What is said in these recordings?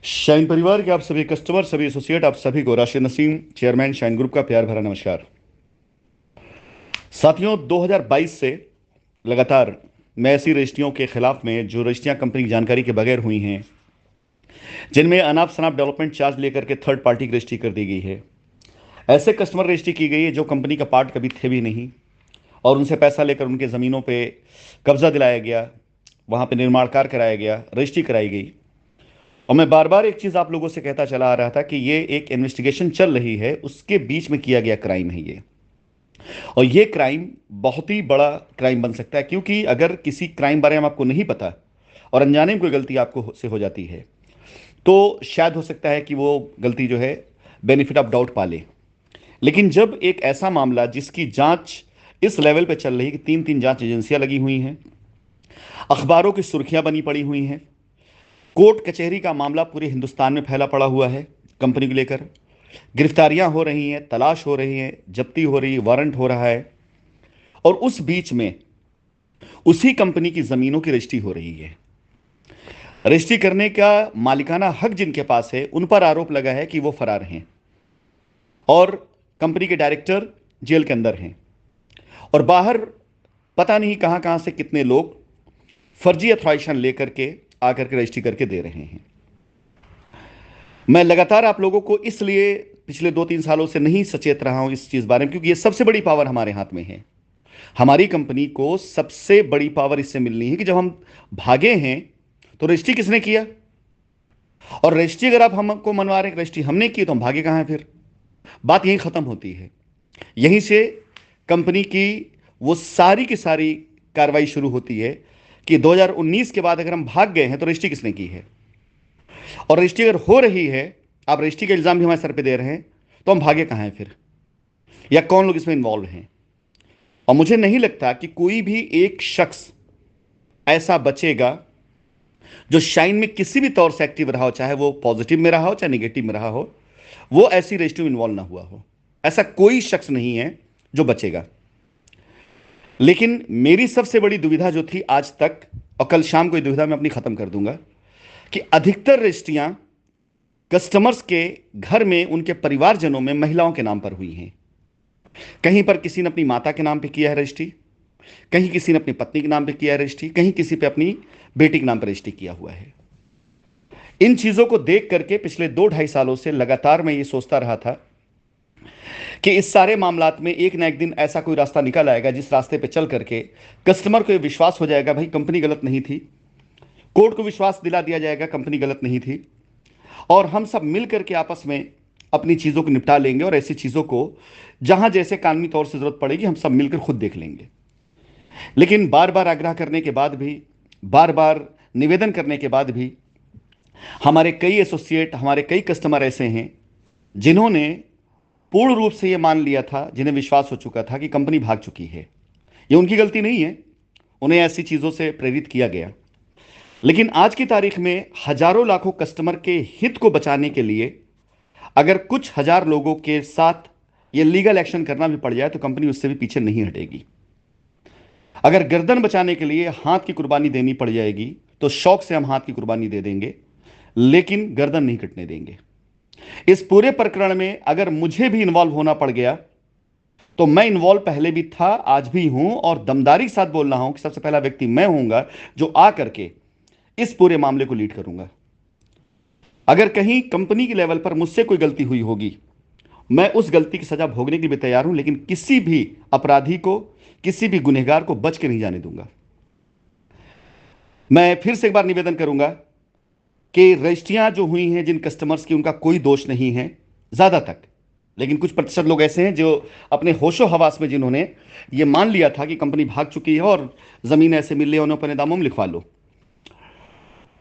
Shine परिवार के आप सभी कस्टमर, सभी एसोसिएट, आप सभी को Rashid Naseem, chairman shine group का प्यार भरा नमस्कार। साथियों, 2022 से लगातार मैं ऐसी रजिस्ट्रियों के खिलाफ में जो रजिस्ट्रियां कंपनी की जानकारी के बगैर हुई हैं, जिनमें अनाप शनाप डेवलपमेंट चार्ज लेकर के थर्ड पार्टी की रजिस्ट्री कर दी गई है, ऐसे कस्टमर रजिस्ट्री की गई है जो कंपनी का पार्ट कभी थे भी नहीं, और उनसे पैसा लेकर उनके ज़मीनों पे कब्जा दिलाया गया, वहाँ पे निर्माण कार्य कराया गया, रजिस्ट्री कराई गई। और मैं बार बार एक चीज़ आप लोगों से कहता चला आ रहा था कि ये एक इन्वेस्टिगेशन चल रही है, उसके बीच में किया गया क्राइम है ये। और ये क्राइम बहुत ही बड़ा क्राइम बन सकता है, क्योंकि अगर किसी क्राइम बारे में आपको नहीं पता और अनजाने में कोई गलती आपको से हो जाती है, तो शायद हो सकता है कि वो गलती जो है बेनिफिट ऑफ डाउट पा ले। लेकिन जब एक ऐसा मामला जिसकी जांच इस लेवल पे चल रही है कि तीन तीन जांच एजेंसियां लगी हुई हैं, अखबारों की सुर्खियां बनी पड़ी हुई हैं, कोर्ट कचहरी का मामला पूरे हिंदुस्तान में फैला पड़ा हुआ है, कंपनी को लेकर गिरफ्तारियां हो रही हैं, तलाश हो रही हैं, जब्ती हो रही है, वारंट हो रहा है, और उस बीच में उसी कंपनी की जमीनों की रजिस्ट्री हो रही है। रजिस्ट्री करने का मालिकाना हक जिनके पास है, उन पर आरोप लगा है कि वो फरार हैं और कंपनी के डायरेक्टर जेल के अंदर हैं, और बाहर पता नहीं कहां कहां से कितने लोग फर्जी अथॉराइजेशन लेकर के आकर के रजिस्ट्री करके दे रहे हैं। मैं लगातार आप लोगों को इसलिए पिछले 2-3 सालों से नहीं सचेत रहा हूं इस चीज बारे में, क्योंकि ये सबसे बड़ी पावर हमारे हाथ में है। हमारी कंपनी को सबसे बड़ी पावर इससे मिलनी है कि जब हम भागे हैं तो रजिस्ट्री किसने किया, और रजिस्ट्री अगर आप हमको मनवा रहे हैं रजिस्ट्री हमने की, तो हम भागे कहां हैं फिर? बात यहीं खत्म होती है। यहीं से कंपनी की वो सारी की सारी कार्रवाई शुरू होती है कि 2019 के बाद अगर हम भाग गए हैं तो रजिस्ट्री किसने की है, और रजिस्ट्री अगर हो रही है, आप रजिस्ट्री का इल्जाम भी हमारे सर पे दे रहे हैं, तो हम भागे कहां हैं फिर, या कौन लोग इसमें इन्वॉल्व हैं? और मुझे नहीं लगता कि कोई भी एक शख्स ऐसा बचेगा जो शाइन में किसी भी तौर से एक्टिव रहा हो, चाहे वो पॉजिटिव में रहा हो चाहे नेगेटिव में रहा हो, वो ऐसी रजिस्ट्री में इन्वॉल्व ना हुआ हो। ऐसा कोई शख्स नहीं है जो बचेगा। लेकिन मेरी सबसे बड़ी दुविधा जो थी आज तक, और कल शाम को ये दुविधा मैं अपनी खत्म कर दूंगा, कि अधिकतर रजिस्ट्रियां कस्टमर्स के घर में, उनके परिवारजनों में महिलाओं के नाम पर हुई हैं। कहीं पर किसी ने अपनी माता के नाम पे किया है रजिस्ट्री, कहीं किसी ने अपनी पत्नी के नाम पे किया है रजिस्ट्री, कहीं किसी पे अपनी बेटी के नाम पर रजिस्ट्री किया हुआ है। इन चीजों को देख करके पिछले 2-2.5 सालों से लगातार मैं ये सोचता रहा था कि इस सारे मामलात में एक ना एक दिन ऐसा कोई रास्ता निकल आएगा जिस रास्ते पे चल करके कस्टमर को ये विश्वास हो जाएगा, भाई कंपनी गलत नहीं थी, कोर्ट को विश्वास दिला दिया जाएगा कंपनी गलत नहीं थी, और हम सब मिल करके आपस में अपनी चीजों को निपटा लेंगे, और ऐसी चीजों को जहां जैसे कानूनी तौर से जरूरत पड़ेगी हम सब मिलकर खुद देख लेंगे। लेकिन बार बार आग्रह करने के बाद भी, बार बार निवेदन करने के बाद भी, हमारे कई एसोसिएट, हमारे कई कस्टमर ऐसे हैं जिन्होंने पूर्ण रूप से यह मान लिया था, जिन्हें विश्वास हो चुका था कि कंपनी भाग चुकी है। यह उनकी गलती नहीं है, उन्हें ऐसी चीजों से प्रेरित किया गया। लेकिन आज की तारीख में हजारों लाखों कस्टमर के हित को बचाने के लिए अगर कुछ हजार लोगों के साथ यह लीगल एक्शन करना भी पड़ जाए तो कंपनी उससे भी पीछे नहीं हटेगी। अगर गर्दन बचाने के लिए हाथ की कुर्बानी देनी पड़ जाएगी तो शौक से हम हाथ की कुर्बानी दे देंगे, लेकिन गर्दन नहीं कटने देंगे। इस पूरे प्रकरण में अगर मुझे भी इन्वॉल्व होना पड़ गया तो मैं इन्वॉल्व पहले भी था, आज भी हूं, और दमदारी के साथ बोल रहा हूं कि सबसे पहला व्यक्ति मैं होऊंगा जो आकर के इस पूरे मामले को लीड करूंगा। अगर कहीं कंपनी के लेवल पर मुझसे कोई गलती हुई होगी, मैं उस गलती की सजा भोगने के लिए भी तैयार हूं, लेकिन किसी भी अपराधी को, किसी भी गुनहगार को बच के नहीं जाने दूंगा। मैं फिर से एक बार निवेदन करूंगा कि रजिस्ट्रियां जो हुई हैं जिन कस्टमर्स की, उनका कोई दोष नहीं है ज्यादा तक, लेकिन कुछ प्रतिशत लोग ऐसे हैं जो अपने होशो हवास में, जिन्होंने ये मान लिया था कि कंपनी भाग चुकी है और जमीन ऐसे मिल रही है, उन्हें अपने दामों में लिखवा लो।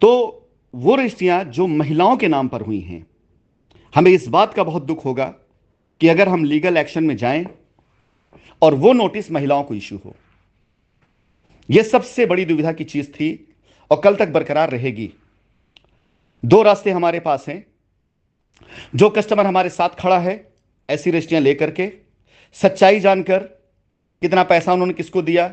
तो वो रजिस्ट्रियां जो महिलाओं के नाम पर हुई हैं, हमें इस बात का बहुत दुख होगा कि अगर हम लीगल एक्शन में जाएं और वो नोटिस महिलाओं को इश्यू हो। यह सबसे बड़ी दुविधा की चीज थी और कल तक बरकरार रहेगी। दो रास्ते हमारे पास हैं। जो कस्टमर हमारे साथ खड़ा है ऐसी रजिस्ट्रियां लेकर के, सच्चाई जानकर, कितना पैसा उन्होंने किसको दिया,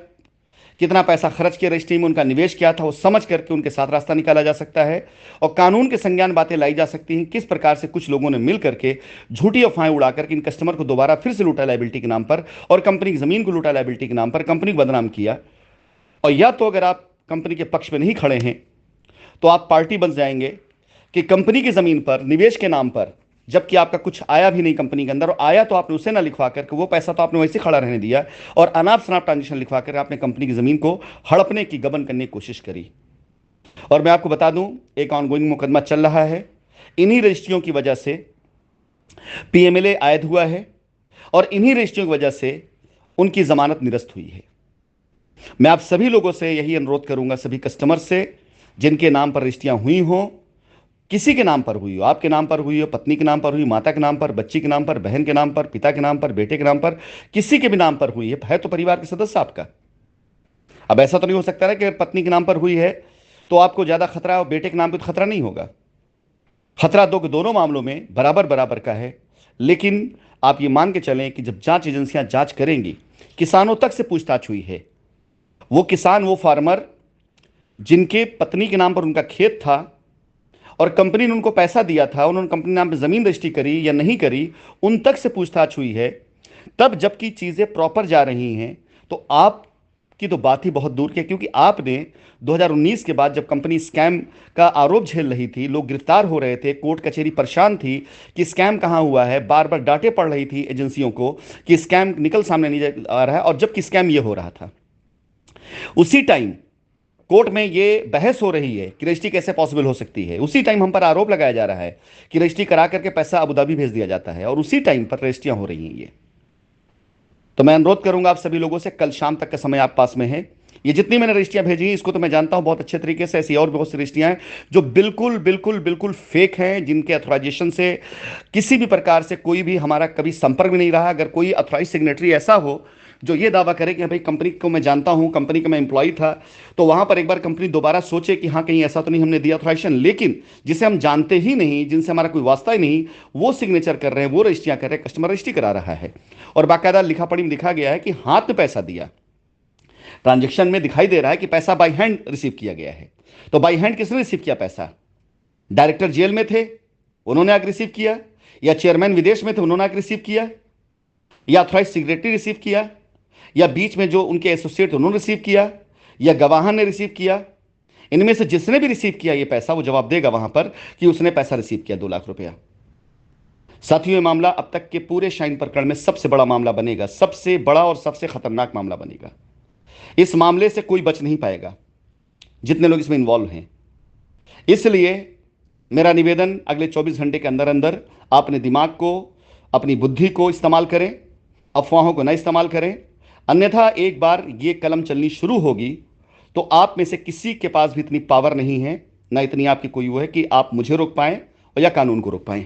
कितना पैसा खर्च किया रजिस्ट्री में, उनका निवेश क्या था, वो समझ करके उनके साथ रास्ता निकाला जा सकता है और कानून के संज्ञान बातें लाई जा सकती हैं। किस प्रकार से कुछ लोगों ने मिल करके झूठी अफवाहें उड़ा करके इन कस्टमर को दोबारा फिर से लूटा लायबिलिटी के नाम पर, और कंपनी की जमीन को लूटा लायबिलिटी के नाम पर, कंपनी को बदनाम किया। और या तो अगर आप कंपनी के पक्ष में नहीं खड़े हैं तो आप पार्टी बन जाएंगे कि कंपनी की जमीन पर निवेश के नाम पर, जबकि आपका कुछ आया भी नहीं कंपनी के अंदर, और आया तो आपने उसे ना लिखवा करके, वो पैसा तो आपने वैसे खड़ा रहने दिया, और अनाप शनाप ट्रांजेक्शन लिखवा कर आपने कंपनी की जमीन को हड़पने की, गबन करने की कोशिश करी। और मैं आपको बता दूं, एक ऑनगोइंग मुकदमा चल रहा है। इन्हीं रजिस्ट्रियों की वजह से पीएमएलए आयद हुआ है और इन्हीं रजिस्ट्रियों की वजह से उनकी जमानत निरस्त हुई है। मैं आप सभी लोगों से यही अनुरोध करूंगा, सभी कस्टमर से जिनके नाम पर रजिस्ट्रियां हुई हों, किसी के नाम पर हुई हो, आपके नाम पर हुई हो, पत्नी के नाम पर हुई, माता के नाम पर, बच्ची के नाम पर, बहन के नाम पर, पिता के नाम पर, बेटे के नाम पर, किसी के भी नाम पर हुई है तो परिवार के सदस्य आपका। अब ऐसा तो नहीं हो सकता है कि पत्नी के नाम पर हुई है तो आपको ज्यादा खतरा और बेटे के नाम पर तो खतरा नहीं होगा। खतरा दोनों मामलों में बराबर बराबर का है। लेकिन आप ये मान के चलें कि जब जांच एजेंसियां जांच करेंगी, किसानों तक से पूछताछ हुई है, वो किसान, वो फार्मर जिनके पत्नी के नाम पर उनका खेत था और कंपनी ने उनको पैसा दिया था, उन्होंने कंपनी नाम पे जमीन रजिस्ट्री करी या नहीं करी, उन तक से पूछताछ हुई है। तब जबकि चीजें प्रॉपर जा रही हैं तो आपकी तो बात ही बहुत दूर की है, क्योंकि आपने 2019 के बाद जब कंपनी स्कैम का आरोप झेल रही थी, लोग गिरफ्तार हो रहे थे, कोर्ट कचहरी परेशान थी कि स्कैम कहां हुआ है, बार बार डांटे पड़ रही थी एजेंसियों को कि स्कैम निकल सामने नहीं आ रहा है, और जबकि स्कैम ये हो रहा था, उसी टाइम कोर्ट में यह बहस हो रही है कि रजिस्ट्री कैसे पॉसिबल हो सकती है। उसी टाइम हम पर आरोप लगाया जा रहा है कि रजिस्ट्री करा करके पैसा अबू धाबी भेज दिया जाता है, और उसी टाइम पर रजिस्ट्रियां हो रही हैं ये। तो मैं अनुरोध करूंगा आप सभी लोगों से, कल शाम तक का समय आप पास में है। ये जितनी मैंने रजिस्ट्रियां भेजी हैं इसको तो मैं जानता हूं बहुत अच्छे तरीके से, ऐसी और बहुत सी रजिस्ट्रियां हैं जो बिल्कुल बिल्कुल बिल्कुल फेक हैं, जिनके अथोराइजेशन से किसी भी प्रकार से कोई भी हमारा कभी संपर्क भी नहीं रहा। अगर कोई अथोराइज सिग्नेटरी ऐसा हो जो ये दावा करे कि भाई कंपनी को मैं जानता हूं, कंपनी का मैं एम्प्लॉय था, तो वहां पर एक बार कंपनी दोबारा सोचे कि हाँ कहीं ऐसा तो नहीं हमने दिया अथोराइजेशन। लेकिन जिसे हम जानते ही नहीं, जिनसे हमारा कोई वास्ता ही नहीं, वो सिग्नेचर कर रहे हैं, वो रजिस्ट्रियां कर रहे हैं, कस्टमर रजिस्ट्री करा रहा है, और बाकायदा लिखा पढ़ी में लिखा गया है कि हाथ में पैसा दिया, ट्रांजेक्शन में दिखाई दे रहा है कि पैसा बाई हैंड रिसीव किया गया है। तो बाई हैंड किसने रिसीव किया पैसा? डायरेक्टर जेल में थे, उन्होंने आगे रिसीव किया, या चेयरमैन विदेश में थे, उन्होंने आगे रिसीव किया, या अथॉराइज सिग्नेटरी रिसीव किया, या बीच में जो उनके एसोसिएट उन्होंने रिसीव किया, या गवाह ने रिसीव किया? इनमें से जिसने भी रिसीव किया ये पैसा, वो जवाब देगा वहां पर कि उसने पैसा रिसीव किया 2 लाख रुपया। साथियों, ये मामला अब तक के पूरे शाइन प्रकरण में सबसे बड़ा मामला बनेगा, सबसे बड़ा और सबसे खतरनाक मामला बनेगा। इस मामले से कोई बच नहीं पाएगा, जितने लोग इसमें इन्वॉल्व हैं। इसलिए मेरा निवेदन, अगले 24 घंटे के अंदर अंदर अपने दिमाग को, अपनी बुद्धि को इस्तेमाल करें, अफवाहों को न इस्तेमाल करें। अन्यथा एक बार ये कलम चलनी शुरू होगी तो आप में से किसी के पास भी इतनी पावर नहीं है, ना इतनी आपकी कोई वो है कि आप मुझे रोक पाएं और या कानून को रोक पाएं।